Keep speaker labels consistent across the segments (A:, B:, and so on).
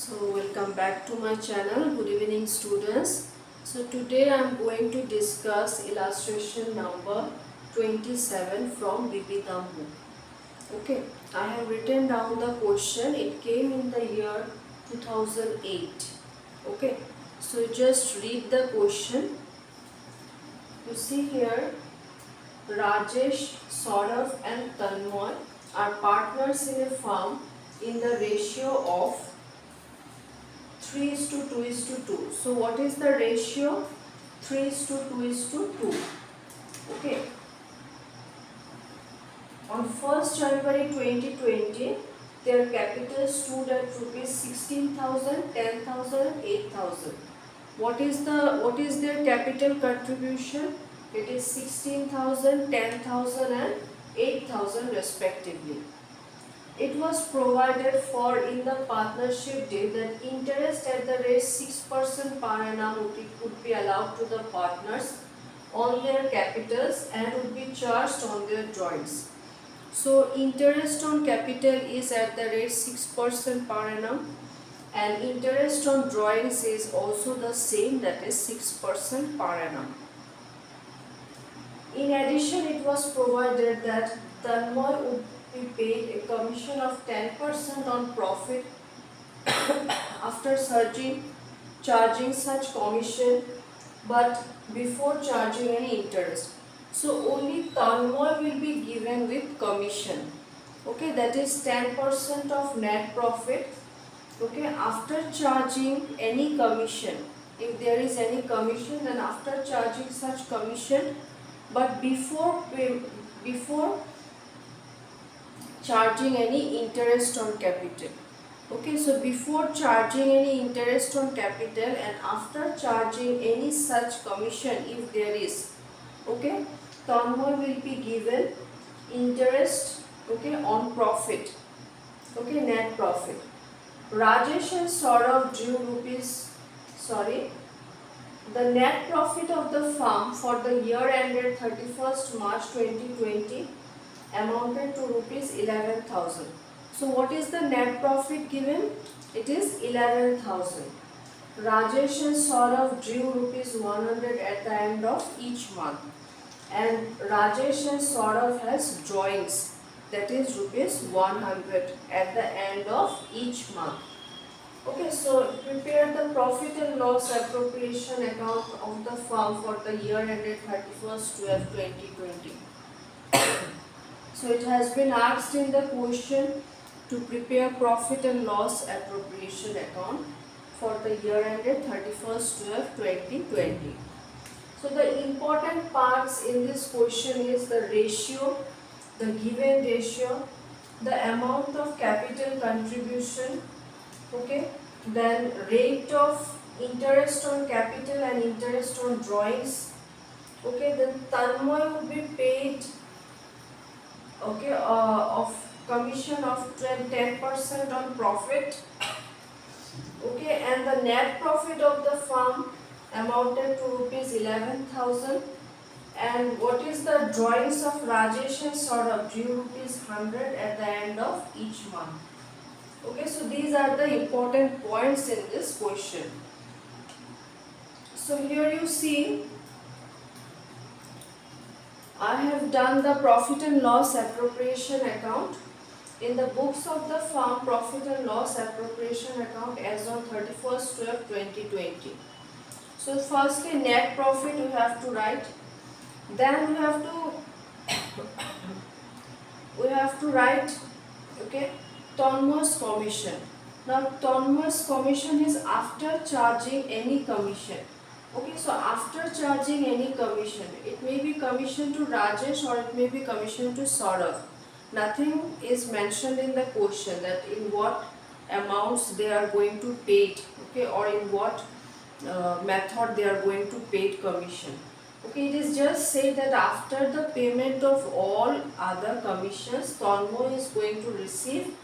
A: So welcome back to my channel. Good evening students. So today I am going to discuss illustration number 27 from B.B.Dam book. Okay, I have written down the question. It came in the year 2008. Okay, so just read the question. You see here, Rajesh, Saurav and Tanmoy are partners in a firm in the ratio of 3 is to 2 is to 2. So what is the ratio? 3 is to 2 is to 2. Okay. On 1st January 2020, their capital stood at rupees 16,000, 10,000, 8,000. What is their capital contribution? It is 16,000, 10,000 and 8,000 respectively. It was provided for in the partnership deed that interest at the rate 6% per annum would be allowed to the partners on their capitals and would be charged on their drawings. So interest on capital is at the rate 6% per annum and interest on drawings is also the same, that is 6% per annum. In addition, it was provided that Tanmoy would be paid a commission of 10% on profit after charging such commission, but before charging any interest. So only Tanmoy will be given with commission. Okay, that is 10% of net profit. Okay, after charging any commission, if there is any commission, then after charging such commission, but before charging any interest on capital. Okay, so before charging any interest on capital and after charging any such commission, if there is, okay, Tanmoy will be given interest, okay, on profit, okay, net profit. Rajesh and Saurav drew the net profit of the firm for the year ended 31st March 2020 amounted to rupees 11,000. So what is the net profit given? It is 11,000. Rajesh and Saurav drew rupees 100 at the end of each month. And Rajesh and Saurav has drawings, that is rupees 100 at the end of each month. Okay, so prepare the profit and loss appropriation account of the firm for the year ended 31st 12/2020. So it has been asked in the question to prepare profit and loss appropriation account for the year ended 31st 12/2020. So the important parts in this question is the ratio, the given ratio, the amount of capital contribution, okay, then rate of interest on capital and interest on drawings, okay, then Tanmoy would be paid, okay, of commission of 10% on profit, okay, and the net profit of the firm amounted to rupees 11,000. And what is the drawings of Rajesh and Saurav? Drew rupees 100 at the end of each month. Okay, so these are the important points in this question. So here you see, I have done the profit and loss appropriation account in the books of the firm. Profit and loss appropriation account as on 31st 12/2020. So firstly, net profit we have to write. Then we have to write, okay, Tanmoy's commission. Now Tanmoy's commission is after charging any commission. Okay, so after charging any commission, it may be commission to Rajesh or it may be commission to Saurav. Nothing is mentioned in the question that in what amounts they are going to pay it, okay, or in what method they are going to pay commission. Okay, it is just said that after the payment of all other commissions, Tanmoy is going to receive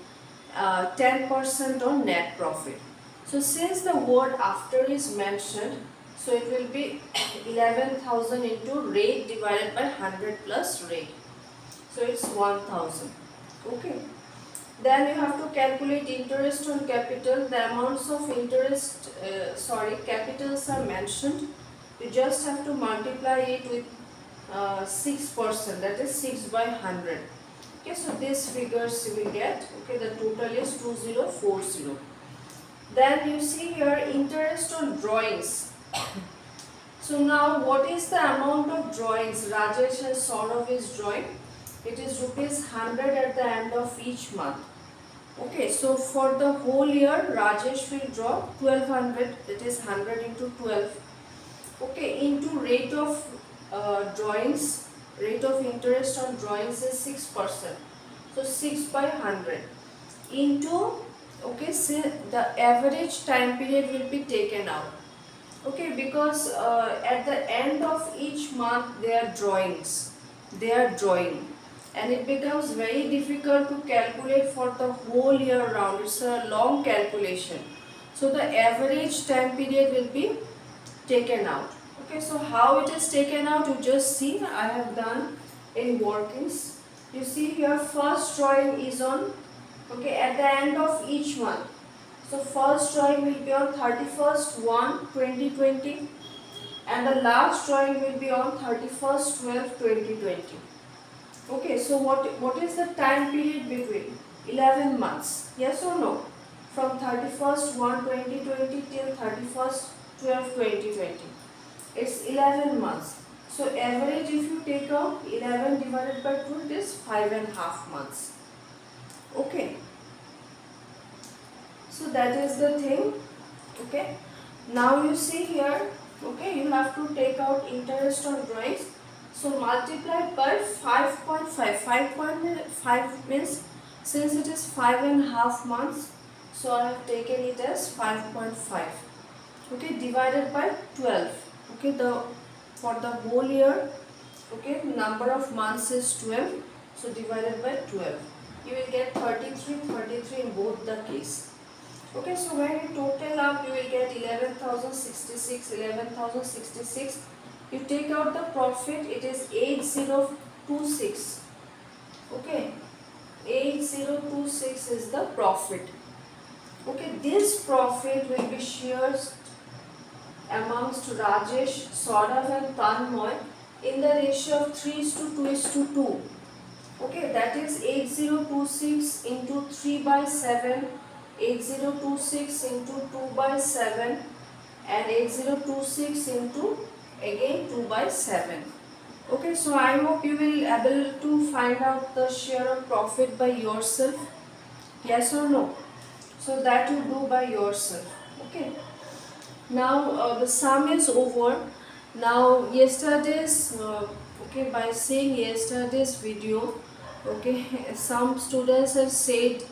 A: 10% on net profit. So since the word after is mentioned, so it will be 11,000 into rate divided by 100 plus rate. So it's 1,000. Okay. Then you have to calculate interest on capital. The amounts of interest, capitals are mentioned. You just have to multiply it with 6%, that is 6 by 100. Okay, so these figures you will get. Okay, the total is 2040. Then you see here interest on drawings. So now what is the amount of drawings Rajesh and Saurav is drawing? It is rupees 100 at the end of each month. Okay, so for the whole year Rajesh will draw 1200, that is 100 into 12. Okay, into rate of drawings, rate of interest on drawings is 6%. So 6 by 100 into, okay, say the average time period will be taken out. Okay, because at the end of each month they are drawing, and it becomes very difficult to calculate for the whole year round. It's a long calculation, so the average time period will be taken out. Okay, so how it is taken out, you just see. I have done in workings. You see here, first drawing is on, okay, at the end of each month. So first drawing will be on 31st 1 2020, and the last drawing will be on 31st 12 2020. Okay, so what is the time period between? 11 months. Yes or no? From 31st 1 2020 till 31st 12 2020. It's 11 months. So average, if you take out 11 divided by 2, it is 5.5 months. Okay. So that is the thing. Okay. Now you see here, okay, you have to take out interest on drawings. So multiply by 5.5. 5.5 means, since it is 5.5 months, so I have taken it as 5.5. Okay, divided by 12. Okay, for the whole year, okay, number of months is 12. So divided by 12, you will get 33 in both the case. Okay, so when you total up, you will get 11,066. You take out the profit, it is 8026. Okay, 8026 is the profit. Okay, this profit will be shared amongst Rajesh, Saurav and Tanmoy in the ratio of 3:2:2. Okay, that is 8026 into 3 by 7, 8026 into 2 by 7, and 8026 into again 2 by 7. Okay, so I hope you will able to find out the share of profit by yourself. Yes or no? So that you do by yourself. Okay. Now the sum is over. Now yesterday's okay, by seeing yesterday's video, okay, some students have said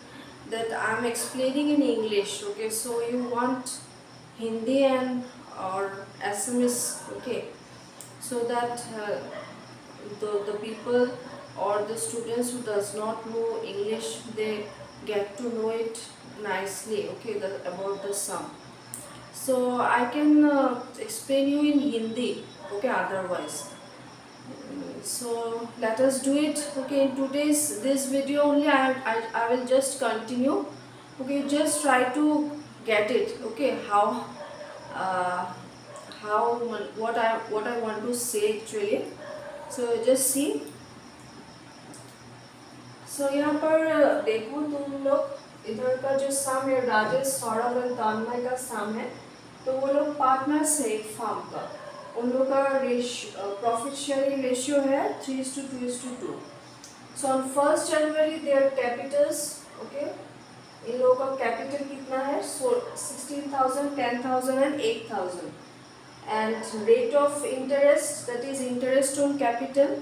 A: that I am explaining in English. Okay, so you want Hindi and or SMS, okay, so that the people or the students who does not know English, they get to know it nicely. Okay, about the sum. So I can explain you in Hindi. Okay, otherwise. So let us do it. Okay, in this video only I will just continue. Okay, just try to get it. Okay, how what I want to say actually. So just see. So यहाँ पर देखो तुम लोग, इधर का जो सम है राजेश, सौरभ और तन्मय का सम है, तो वो लोग पार्टनर्स है एक फार्म का. उन लोग का प्रॉफिट शेयरिंग रेशियो है 3:2:2. So on 1st January there capitals, okay, इन लोगों का कैपिटल कितना है? 16,000, 10,000 and 8,000. And rate of interest, that is interest on capital,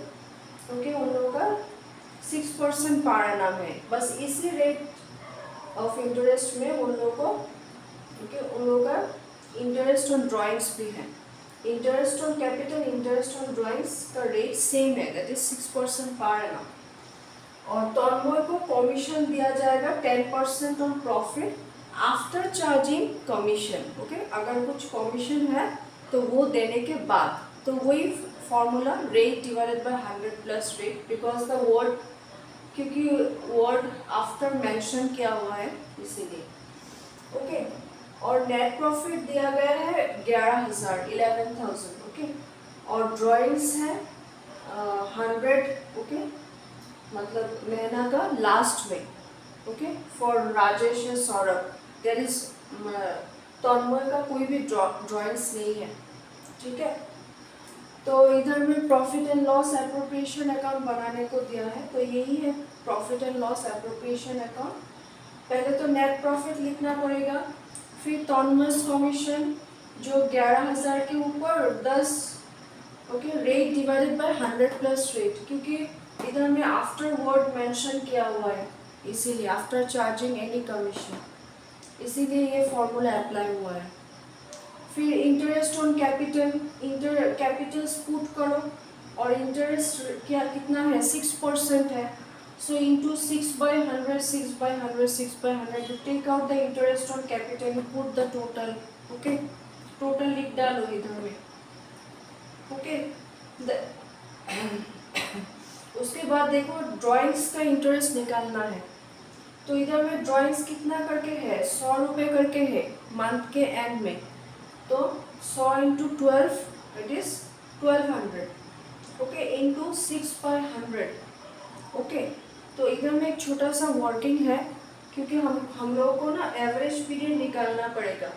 A: okay, उन लोगों का 6% पर एनम है. बस इसी रेट ऑफ इंटरेस्ट में उन लोगों को, ओके, उन लोगों का इंटरेस्ट ऑन ड्राइंग्स भी है. Interest on capital, interest on drawings का रेट सेम है, दैट इज 6% पर एनम. और तन्मय को कमीशन दिया जाएगा 10% on profit after charging commission. Okay, अगर कुछ कमीशन है तो वो देने के बाद, तो वही formula rate divided by 100 plus rate, because the word क्योंकि वर्ड आफ्टर मेंशन किया हुआ है इसीलिए। ओके, और नेट प्रॉफिट दिया गया है 11,000, 11,000। ओके, और ड्राइंग्स है 100। ओके, मतलब महीना का लास्ट में। ओके, फॉर राजेश या सौरभ देर इज, तन्मय का कोई भी ड्राइंग्स नहीं है। ठीक है, तो इधर में profit and loss appropriation account बनाने को दिया है, तो यही है profit and loss appropriation account. पहले तो नेट प्रॉफिट लिखना पड़ेगा, फिर तन्मय's कमीशन जो 11,000 के ऊपर 10, okay, rate divided by 100 plus rate, क्योंकि इधर में आफ्टर वर्ड मेंशन किया हुआ है इसीलिए, आफ्टर चार्जिंग एनी कमीशन, इसीलिए ये फॉर्मूला अप्लाई हुआ है। फिर interest on capital, capital put करो, और इंटरेस्ट क्या कितना है 6% है, so into 6/100, 6/100, 6/100, you take out the interest on capital, you put the total. Okay, total लिख डालो इधर में। ओके, उसके बाद देखो ड्राइंग्स का इंटरेस्ट निकालना है, तो इधर में ड्राइंग्स कितना करके है 100 रुपये करके है मंथ के एंड में, तो 100 into 12 it is 1200। Okay, into 6/100। Okay, तो इधर में एक छोटा सा वर्किंग है, क्योंकि हम लोगों को ना एवरेज पीरियड निकालना पड़ेगा,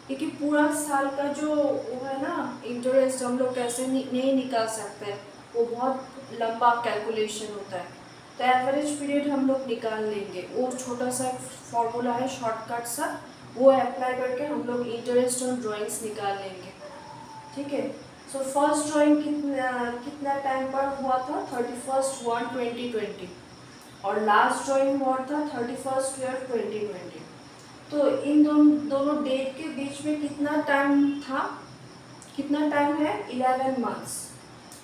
A: क्योंकि पूरा साल का जो वो है ना इंटरेस्ट हम लोग कैसे नहीं निकाल सकते हैं, वो बहुत लंबा कैलकुलेशन होता है, तो एवरेज पीरियड हम लोग निकाल लेंगे। वो छोटा सा फॉर्मूला है शॉर्टकट सा, वो अप्लाई करके हम लोग इंटरेस्ट ऑन ड्राइंग्स निकाल लेंगे। ठीक है, सो फर्स्ट ड्राइंग कितना टाइम पर हुआ था 31/1/2020, और लास्ट ड्राइंग हुआ था 31/12/2020। तो इन दोनों डेट के बीच में कितना टाइम था, कितना टाइम है 11 मंथ्स,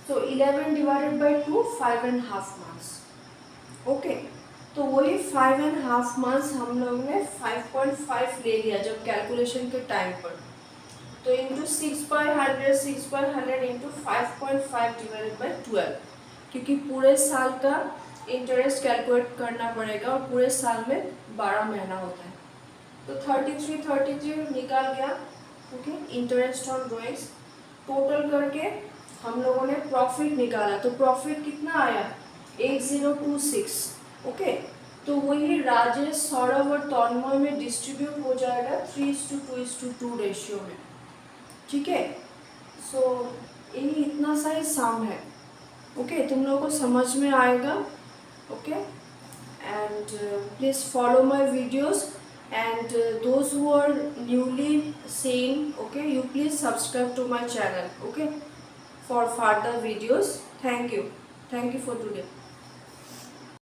A: तो 11 डिवाइडेड बाई 2 5.5 मंथ्स। ओके, तो वही 5.5 मंथ्स हम लोग ने 5.5 ले लिया जब कैलकुलेशन के टाइम पर, तो इंटू 6/100, 6/100 इंटू 5.5 डिवाइडेड बाई 12, क्योंकि पूरे साल का इंटरेस्ट कैलकुलेट करना पड़ेगा, और पूरे साल में 12 महीना होता है, तो 33 निकाल गया। Okay, interest on drawings total करके हम लोगों ने प्रॉफिट निकाला, तो प्रॉफिट कितना आया 8026। ओके, तो वही राजेश, सौरभ और तन्मय में डिस्ट्रीब्यूट हो जाएगा 3:2:2 रेशियो में। ठीक है, सो यही इतना सा ही सम है। ओके, तुम लोगों को समझ में आएगा। Okay, and please follow my videos, and those who are newly seeing, okay, you please subscribe to my channel, okay, for further videos. Thank you for today.